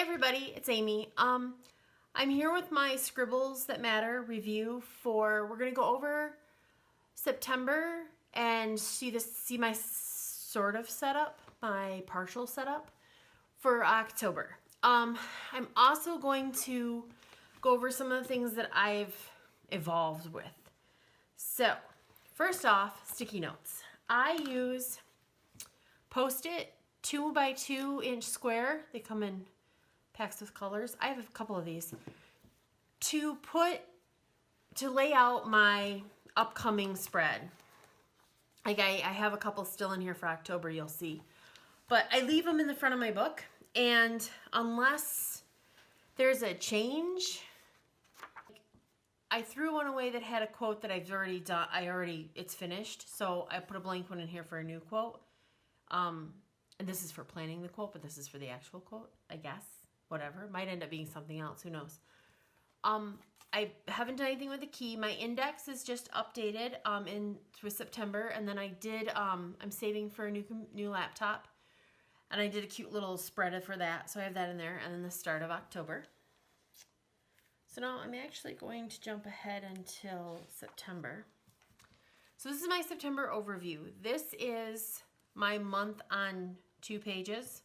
everybody, it's Amy. I'm here with my Scribbles That Matter review we're gonna go over September and see my sort of setup, my partial setup for October. I'm also going to go over some of the things that I've evolved with. So, first off, sticky notes. I use Post-it 2x2 square. They come in packs with colors. I have a couple of these to lay out my upcoming spread. Like I have a couple still in here for October, you'll see. But I leave them in the front of my book, and unless there's a change, I threw one away that had a quote that I've already done. It's finished, so I put a blank one in here for a new quote. And this is for planning the quote, but this is for the actual quote, I guess. Whatever. Might end up being something else. Who knows? I haven't done anything with the key. My index is just updated with September, and then I did. I'm saving for a new laptop, and I did a cute little spread for that, so I have that in there. And then the start of October. So now I'm actually going to jump ahead until September. So this is my September overview. This is my month on 2 pages.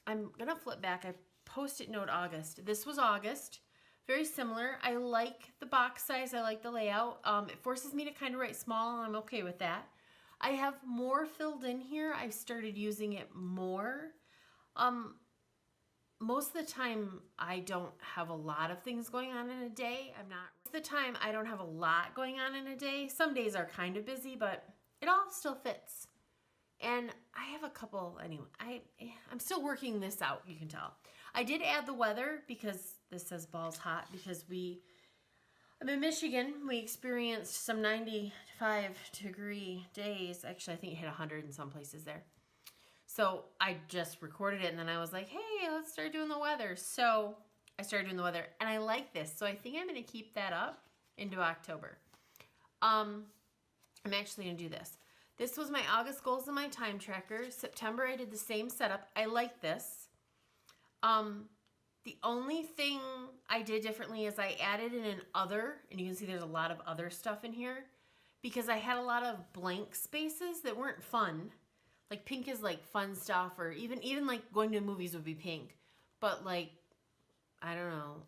I'm gonna flip back. I Post-it note August. This was August. Very similar. I like the box size. I like the layout. It forces me to kind of write small, and I'm okay with that. I have more filled in here. I've started using it more. Most of the time, I don't have a lot of things going on in a day. Most of the time, I don't have a lot going on in a day. Some days are kind of busy, but it all still fits. And I have a couple, anyway, I'm still working this out, you can tell. I did add the weather because this says balls hot because I'm in Michigan. We experienced some 95-degree days. Actually, I think it hit 100 in some places there. So I just recorded it, and then I was like, hey, let's start doing the weather. So I started doing the weather, and I like this. So I think I'm going to keep that up into October. I'm actually going to do this. This was my August goals in my time tracker. September, I did the same setup. I like this. The only thing I did differently is I added in an other, and you can see there's a lot of other stuff in here because I had a lot of blank spaces that weren't fun. Like pink is like fun stuff, or even like going to movies would be pink. But like, I don't know,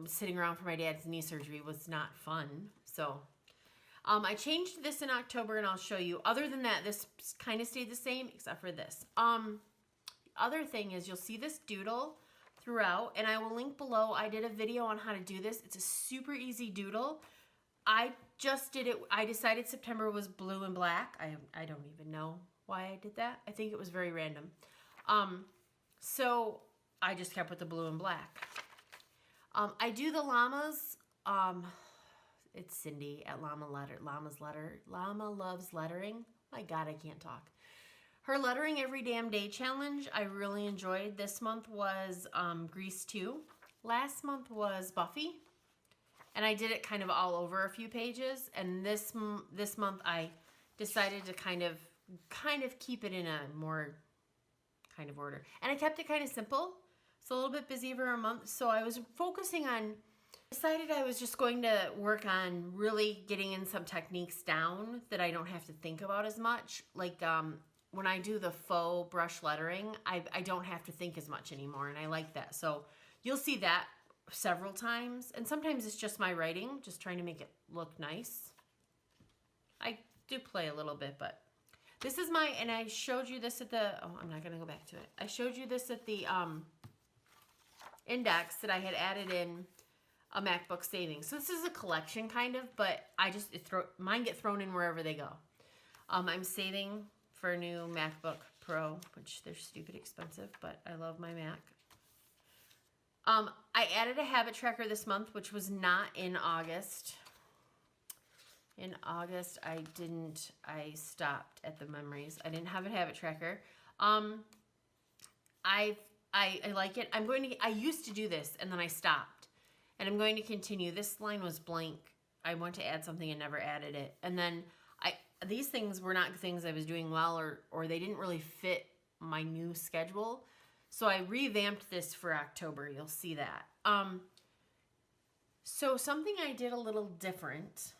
sitting around for my dad's knee surgery was not fun. So I changed this in October, and I'll show you. Other than that, this kind of stayed the same except for this. Other thing is you'll see this doodle throughout, and I will link below. I did a video on how to do this. It's a super easy doodle. I just did it. I decided September was blue and black. I don't even know why I did that. I think it was very random. So I just kept with the blue and black. I do the llamas. It's Cindy at Llama Loves Lettering. My God, I can't talk. Her Lettering Every Damn Day challenge, I really enjoyed. This month was Grease 2. Last month was Buffy. And I did it kind of all over a few pages. And this month I decided to kind of keep it in a more kind of order. And I kept it kind of simple. It's a little bit busy for a month. So I was focusing on, decided I was just going to work on really getting in some techniques down that I don't have to think about as much. Like when I do the faux brush lettering, I don't have to think as much anymore, and I like that. So you'll see that several times, and sometimes it's just my writing, just trying to make it look nice. I do play a little bit, but this is and I showed you this at I'm not going to go back to it. I showed you this at the index that I had added in a MacBook savings. So this is a collection kind of, but mine get thrown in wherever they go. I'm saving for a new MacBook Pro, which they're stupid expensive, but I love my Mac. I added a habit tracker this month, which was not in August. In August, I stopped at the memories. I didn't have a habit tracker. I like it. I used to do this, and then I stopped. And I'm going to continue. This line was blank. I want to add something and never added it. And then these things were not things I was doing well, or they didn't really fit my new schedule. So I revamped this for October. You'll see that. So something I did a little different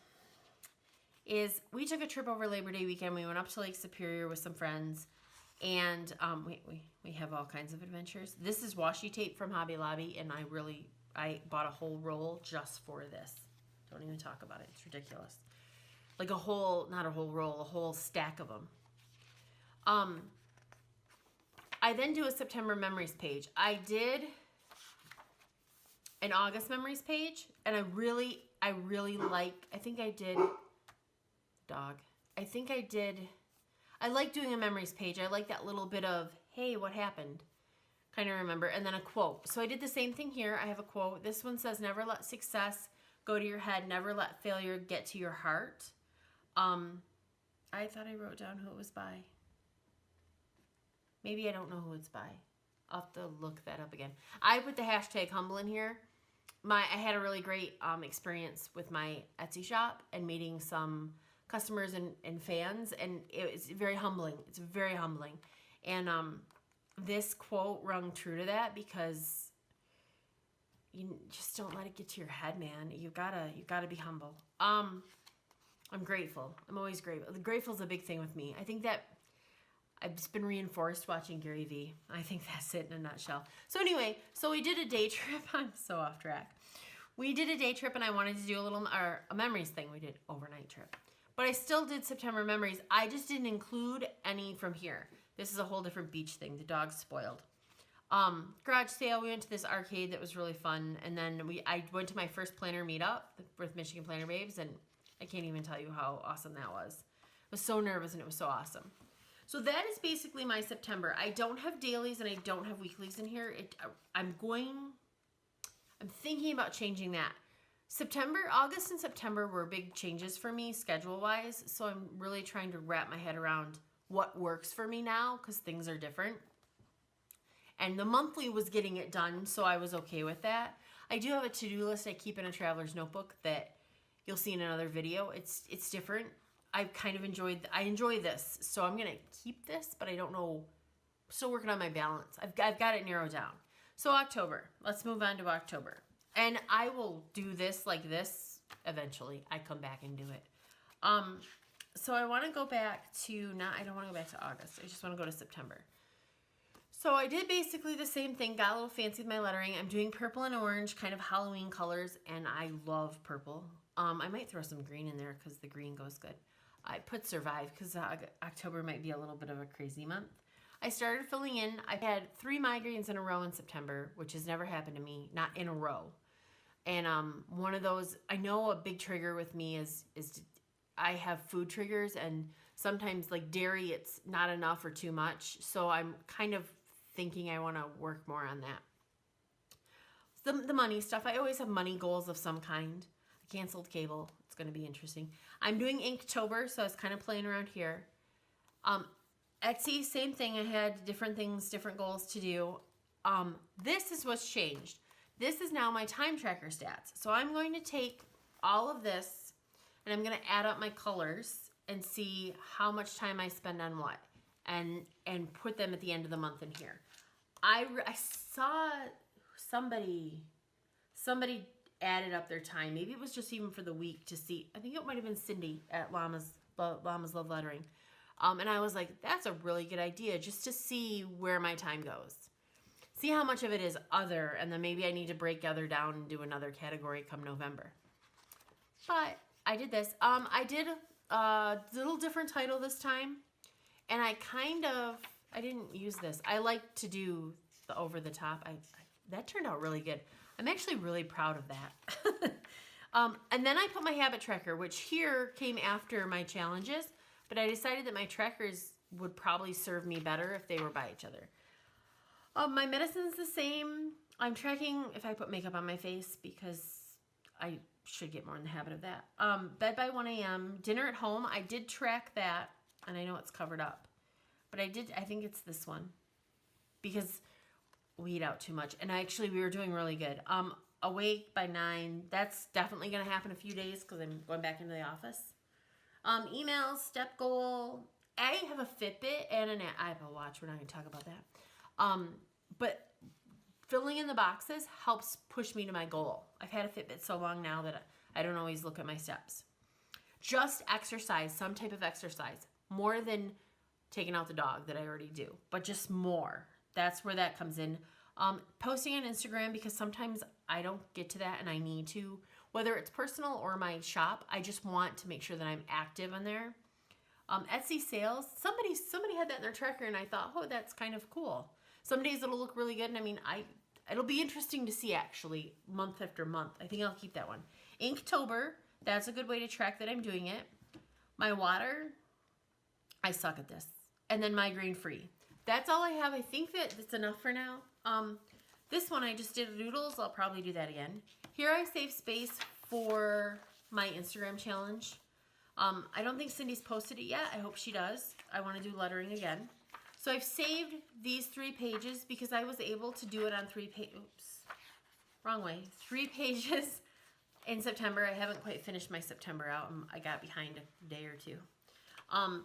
is we took a trip over Labor Day weekend. We went up to Lake Superior with some friends, and we have all kinds of adventures. This is washi tape from Hobby Lobby, and I bought a whole roll just for this. Don't even talk about it. It's ridiculous. Like not a whole roll, a whole stack of them. I then do a September memories page. I did an August memories page, and I really like, I think I did, I like doing a memories page. I like that little bit of, hey, what happened? Kind of remember. And then a quote. So I did the same thing here. I have a quote. This one says, never let success go to your head. Never let failure get to your heart. I thought I wrote down who it was by. Maybe I don't know who it's by. I'll have to look that up again. I put the hashtag humble in here. I had a really great experience with my Etsy shop and meeting some customers and fans, and it was very humbling. It's very humbling. And this quote rung true to that, because you just don't let it get to your head, man. You gotta be humble. I'm grateful. I'm always grateful. Grateful is a big thing with me. I think that I've just been reinforced watching Gary Vee. I think that's it in a nutshell. So anyway, so we did a day trip. I'm so off track. We did a day trip, and I wanted to do a memories thing. We did overnight trip. But I still did September memories. I just didn't include any from here. This is a whole different beach thing. The dog's spoiled. Garage sale. We went to this arcade that was really fun. And then I went to my first planner meetup with Michigan Planner Babes, and I can't even tell you how awesome that was. I was so nervous, and it was so awesome. So that is basically my September. I don't have dailies and I don't have weeklies in here. I'm thinking about changing that. August and September were big changes for me schedule-wise, so I'm really trying to wrap my head around what works for me now, because things are different. And the monthly was getting it done, so I was okay with that. I do have a to-do list I keep in a traveler's notebook that you'll see in another video. It's different. I enjoy this, so I'm gonna keep this, but I don't know. I'm still working on my balance. I've got it narrowed down. So October, let's move on to October, and I will do this like this eventually. I come back and do it. So I want to go back to I don't want to go back to August. I just want to go to September. So I did basically the same thing. Got a little fancy with my lettering. I'm doing purple and orange, kind of Halloween colors, and I love purple. I might throw some green in there because the green goes good. I put survive because October might be a little bit of a crazy month. I started filling in. I had 3 migraines in a row in September, which has never happened to me, not in a row. And one of those, I know a big trigger with me is I have food triggers, and sometimes like dairy, it's not enough or too much. So I'm kind of thinking I want to work more on that. The money stuff, I always have money goals of some kind. I canceled cable. It's going to be interesting. I'm doing Inktober, so I was kind of playing around here. Etsy, same thing. I had different things, different goals to do. This is what's changed. This is now my time tracker stats. So I'm going to take all of this, and I'm going to add up my colors and see how much time I spend on what, and put them at the end of the month in here. I saw somebody added up their time. Maybe it was just even for the week to see. I think it might have been Cindy at Llama's Love Lettering. And I was like, that's a really good idea, just to see where my time goes. See how much of it is other, and then maybe I need to break other down and do another category come November. But I did this. I did a little different title this time, and I didn't use this. I like to do the over the top. That turned out really good. I'm actually really proud of that. And then I put my habit tracker, which here came after my challenges, but I decided that my trackers would probably serve me better if they were by each other. My medicine's the same. I'm tracking if I put makeup on my face because I should get more in the habit of that. Bed by 1 a.m. Dinner at home. I did track that, and I know it's covered up. But I think it's this one because we eat out too much. And we were doing really good. Awake by 9. That's definitely going to happen in a few days because I'm going back into the office. Emails, step goal. I have a Fitbit and I have a watch. We're not going to talk about that. but filling in the boxes helps push me to my goal. I've had a Fitbit so long now that I don't always look at my steps. Just exercise, some type of exercise, more than taking out the dog that I already do, but just more. That's where that comes in. Posting on Instagram, because sometimes I don't get to that and I need to, whether it's personal or my shop, I just want to make sure that I'm active on there. Etsy sales, somebody had that in their tracker and I thought, oh, that's kind of cool. Some days it'll look really good, and I mean, it'll be interesting to see actually month after month. I think I'll keep that one. Inktober, that's a good way to track that I'm doing it. My water, I suck at this. And then migraine free. That's all I have. I think that it's enough for now. This one I just did doodles. I'll probably do that again. Here I save space for my Instagram challenge. I don't think Cindy's posted it yet. I hope she does. I want to do lettering again. So I've saved these 3 pages because I was able to do it on 3 pages in September. I haven't quite finished my September out. I got behind a day or 2.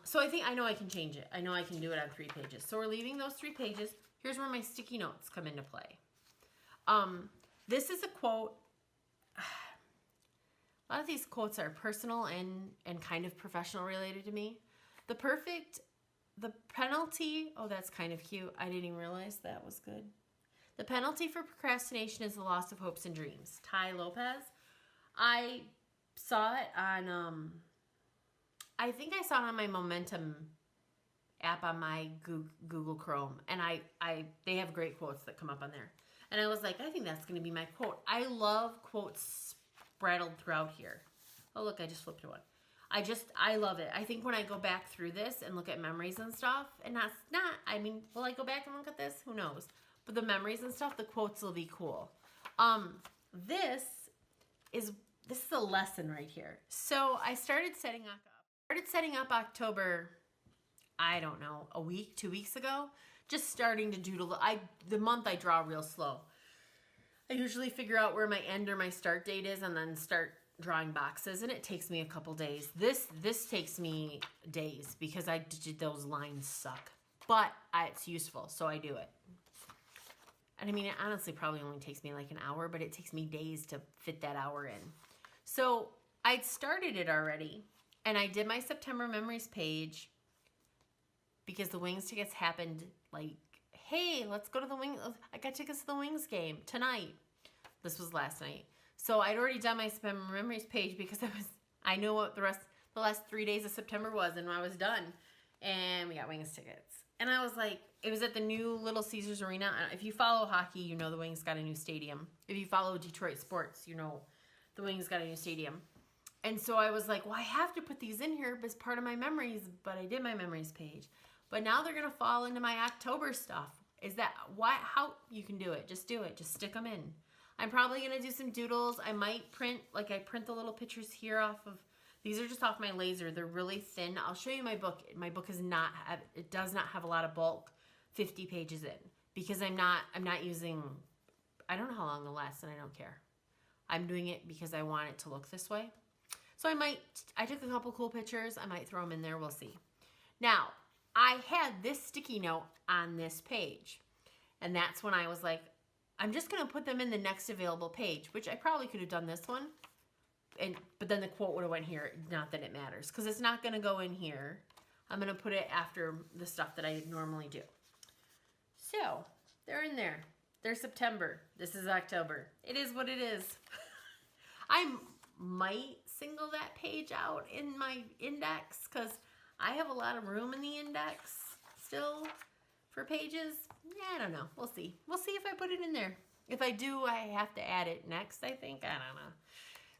So I know I can change it. I know I can do it on 3 pages. So we're leaving those 3 pages. Here's where my sticky notes come into play. This is a quote. A lot of these quotes are personal and kind of professional related to me. The penalty, oh, that's kind of cute. I didn't even realize that was good. The penalty for procrastination is the loss of hopes and dreams. Ty Lopez. I saw it on, I think I saw it on my Momentum app on my Google Chrome. And they have great quotes that come up on there. And I was like, I think that's going to be my quote. I love quotes sprattled throughout here. Oh, look, I just flipped one. I love it. I think when I go back through this and look at memories and stuff, and will I go back and look at this? Who knows? But the memories and stuff, the quotes will be cool. This is a lesson right here. So I started setting up October, I don't know, a week, 2 weeks ago. Just starting to doodle. The month I draw real slow. I usually figure out where my end or my start date is and then start drawing boxes, and it takes me a couple days. This takes me days because those lines suck, but it's useful, so I do it. And I mean, it honestly probably only takes me like an hour, but it takes me days to fit that hour in. So I'd started it already, and I did my September memories page because the Wings tickets happened like, hey, let's go to the Wings. I got tickets to the Wings game tonight. This was last night. So I'd already done my September memories page because I know what the last 3 days of September was, and I was done. And we got Wings tickets. And I was like, it was at the new Little Caesars Arena. If you follow hockey, you know the Wings got a new stadium. If you follow Detroit sports, you know the Wings got a new stadium. And so I was like, well, I have to put these in here as part of my memories, but I did my memories page. But now they're going to fall into my October stuff. Is that how you can do it? Just do it. Just stick them in. I'm probably going to do some doodles. I might print, I print the little pictures here off of, these are just off my laser. They're really thin. I'll show you my book. My book it does not have a lot of bulk, 50 pages in, because I'm not using, I don't know how long it'll last, and I don't care. I'm doing it because I want it to look this way. So I took a couple cool pictures. I might throw them in there. We'll see. Now, I had this sticky note on this page, and that's when I was like, I'm just going to put them in the next available page, which I probably could have done this one, but then the quote would have went here. Not that it matters, because it's not going to go in here. I'm going to put it after the stuff that I normally do. So, they're in there. They're September. This is October. It is what it is. I might single that page out in my index, because I have a lot of room in the index still for pages. Yeah, I don't know. We'll see. We'll see if I put it in there. If I do, I have to add it next, I think. I don't know.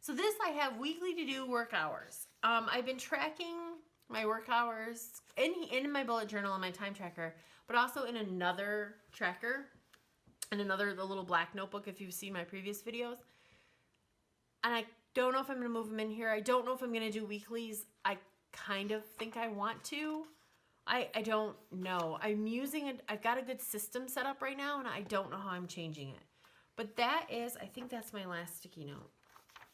So this, I have weekly to do work hours. I've been tracking my work hours in my bullet journal and my time tracker, but also in another tracker, the little black notebook if you've seen my previous videos. And I don't know if I'm going to move them in here. I don't know if I'm going to do weeklies. I kind of think I want to. I don't know. I'm using it. I've got a good system set up right now, and I don't know how I'm changing it. But I think that's my last sticky note.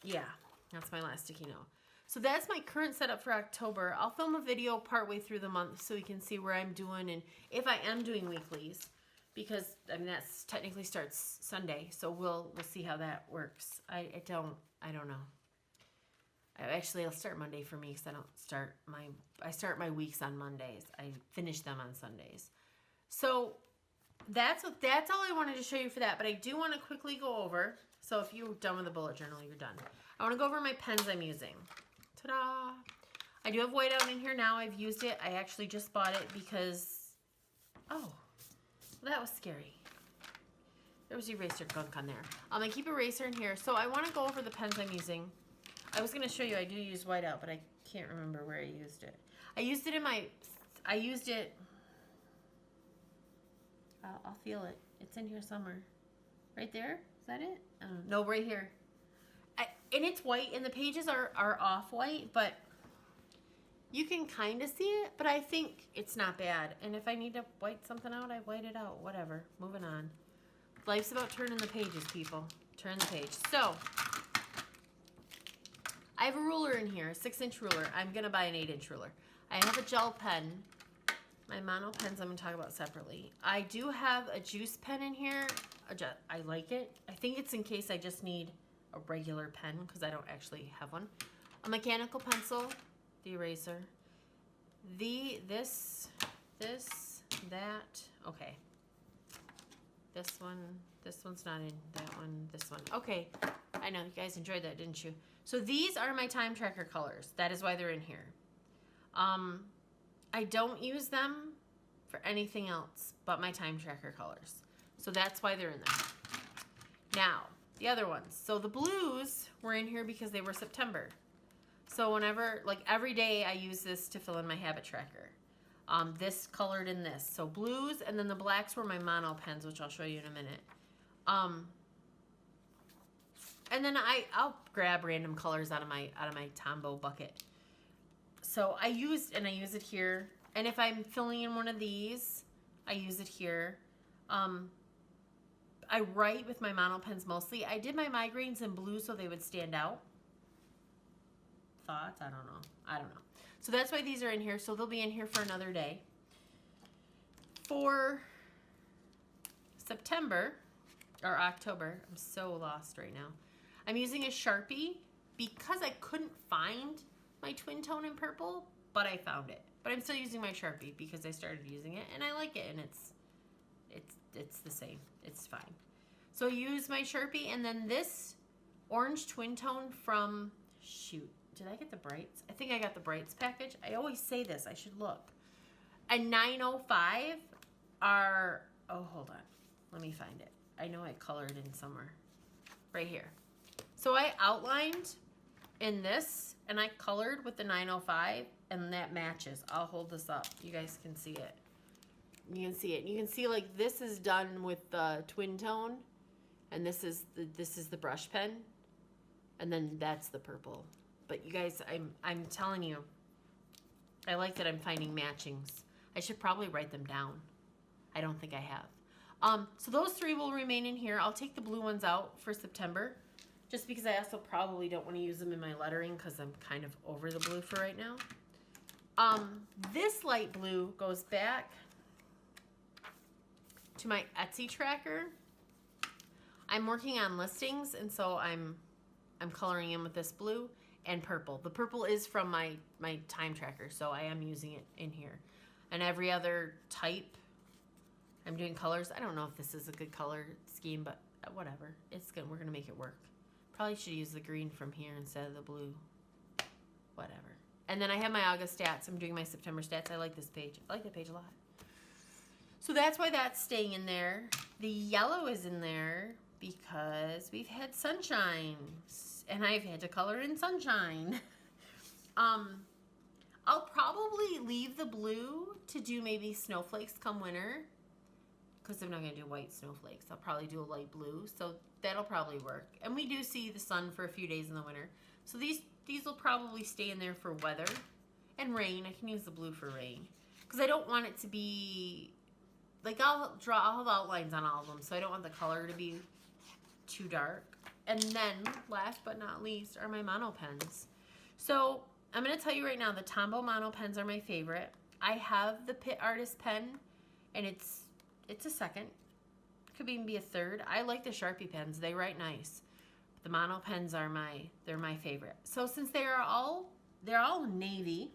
Yeah, that's my last sticky note. So that's my current setup for October. I'll film a video partway through the month so you can see where I'm doing and if I am doing weeklies. because I mean that's technically starts Sunday, so we'll see how that works. I don't know. I'll start Monday for me because I start my weeks on Mondays. I finish them on Sundays. So that's all I wanted to show you for that. But I do want to quickly go over. So if you're done with the bullet journal, you're done. I want to go over my pens I'm using. Ta-da! I do have whiteout in here now. I've used it. I actually just bought it because, oh, that was scary. There was eraser gunk on there. I keep eraser in here. So I want to go over the pens I'm using. I was going to show you I do use whiteout, but I can't remember where I used it. I used it, I'll feel it. It's in here somewhere. Right there? Is that it? No, right here. And it's white, and the pages are off-white, but you can kind of see it, but I think it's not bad. And if I need to white something out, I white it out. Whatever. Moving on. Life's about turning the pages, people. Turn the page. So, I have a ruler in here, a 6-inch ruler. I'm going to buy an 8-inch ruler. I have a gel pen. My mono pens I'm going to talk about separately. I do have a juice pen in here. I like it. I think it's in case I just need a regular pen because I don't actually have one. A mechanical pencil, the eraser. This, that. Okay. This one's not in, that one, this one. Okay. I know, you guys enjoyed that, didn't you? So these are my time tracker colors. That is why they're in here. I don't use them for anything else but my time tracker colors. So that's why they're in there. Now, the other ones. So the blues were in here because they were September. So whenever, like every day I use this to fill in my habit tracker. This colored in this. So blues, and then the blacks were my mono pens, which I'll show you in a minute. And then I'll grab random colors out of my Tombow bucket. So I use it here. And if I'm filling in one of these, I use it here. I write with my mono pens mostly. I did my migraines in blue so they would stand out. Thoughts? I don't know. So that's why these are in here. So they'll be in here for another day. For September or October, I'm so lost right now. I'm using a Sharpie because I couldn't find my twin tone in purple, but I found it. But I'm still using my Sharpie because I started using it and I like it, and it's the same. It's fine. So I use my Sharpie, and then this orange twin tone from, shoot, did I get the Brights? I think I got the Brights package. I always say this. I should look. And 905 are, oh, hold on. Let me find it. I know I colored in somewhere. Right here. So I outlined in this, and I colored with the 905, and that matches. I'll hold this up. You guys can see it. You can see it. You can see like this is done with the twin tone, and this is the brush pen, and then that's the purple. But you guys, I'm telling you, I like that I'm finding matchings. I should probably write them down. I don't think I have. So those three will remain in here. I'll take the blue ones out for September, just because I also probably don't want to use them in my lettering because I'm kind of over the blue for right now. This light blue goes back to my Etsy tracker. I'm working on listings, and so I'm coloring in with this blue and purple. The purple is from my time tracker, so I am using it in here. And every other type, I'm doing colors. I don't know if this is a good color scheme, but whatever. It's good. We're gonna make it work. Probably should use the green from here instead of the blue. Whatever. And then I have my August stats. I'm doing my September stats. I like this page. I like that page a lot. So that's why that's staying in there. The yellow is in there because we've had sunshine, and I've had to color in sunshine. I'll probably leave the blue to do maybe snowflakes come winter, because I'm not going to do white snowflakes. I'll probably do a light blue, so that'll probably work. And we do see the sun for a few days in the winter. So these will probably stay in there for weather and rain. I can use the blue for rain because I don't want it to be, like I'll have outlines on all of them, so I don't want the color to be too dark. And then last but not least are my mono pens. So I'm going to tell you right now, the Tombow mono pens are my favorite. I have the Pitt Artist pen, and It's a second. Could even be a third. I like the Sharpie pens. They write nice. The mono pens are they're my favorite. So since they're all navy,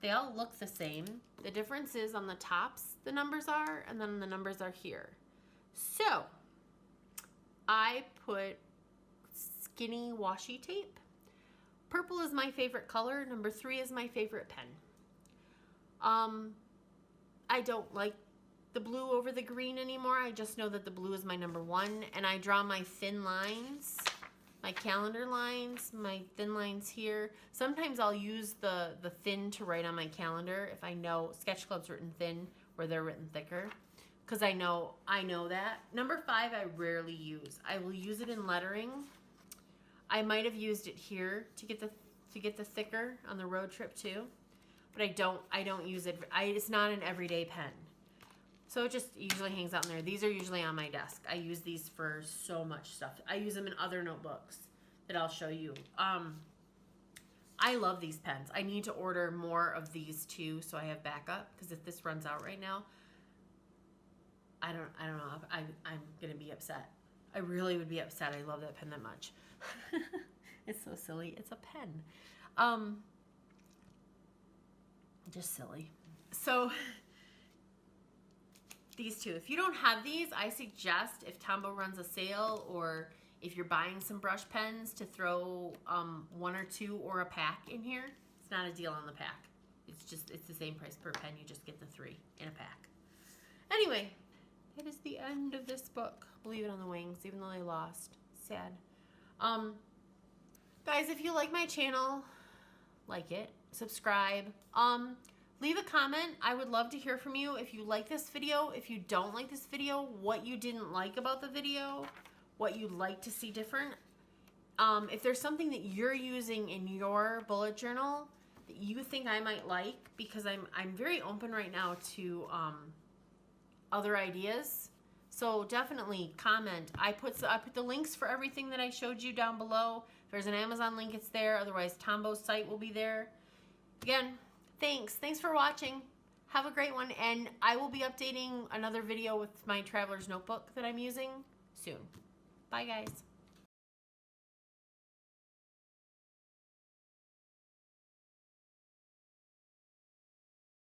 they all look the same. The difference is on the tops the numbers are, and then the numbers are here. So I put skinny washi tape. Purple is my favorite color. Number 3 is my favorite pen. I don't like the blue over the green anymore. I just know that the blue is my number 1, and I draw my thin lines, my calendar lines, my thin lines here. Sometimes I'll use the thin to write on my calendar if I know Sketch Club's written thin or they're written thicker, because I know that. Number 5 I rarely use. I will use it in lettering. I might have used it here to get the thicker on the road trip too, but I don't use it. It's not an everyday pen. So it just usually hangs out in there. These are usually on my desk. I use these for so much stuff. I use them in other notebooks that I'll show you. I love these pens. I need to order more of these too, so I have backup, because if this runs out right now, I don't know. I'm gonna be upset. I really would be upset. I love that pen that much. It's so silly. It's a pen. Just silly. So these two. If you don't have these, I suggest, if Tombow runs a sale, or if you're buying some brush pens, to throw 1 or 2 or a pack in here. It's not a deal on the pack. It's the same price per pen. You just get the 3 in a pack. Anyway, that is the end of this book. Leave it on the wings, even though they lost. Sad. Guys, if you like my channel, like it, subscribe. Leave a comment. I would love to hear from you if you like this video, if you don't like this video, what you didn't like about the video, what you'd like to see different. If there's something that you're using in your bullet journal that you think I might like, because I'm very open right now to other ideas. So definitely comment. I put the links for everything that I showed you down below. If there's an Amazon link, it's there. Otherwise, Tombow's site will be there. Again, thanks for watching. Have a great one, and I will be updating another video with my traveler's notebook that I'm using soon. Bye, guys.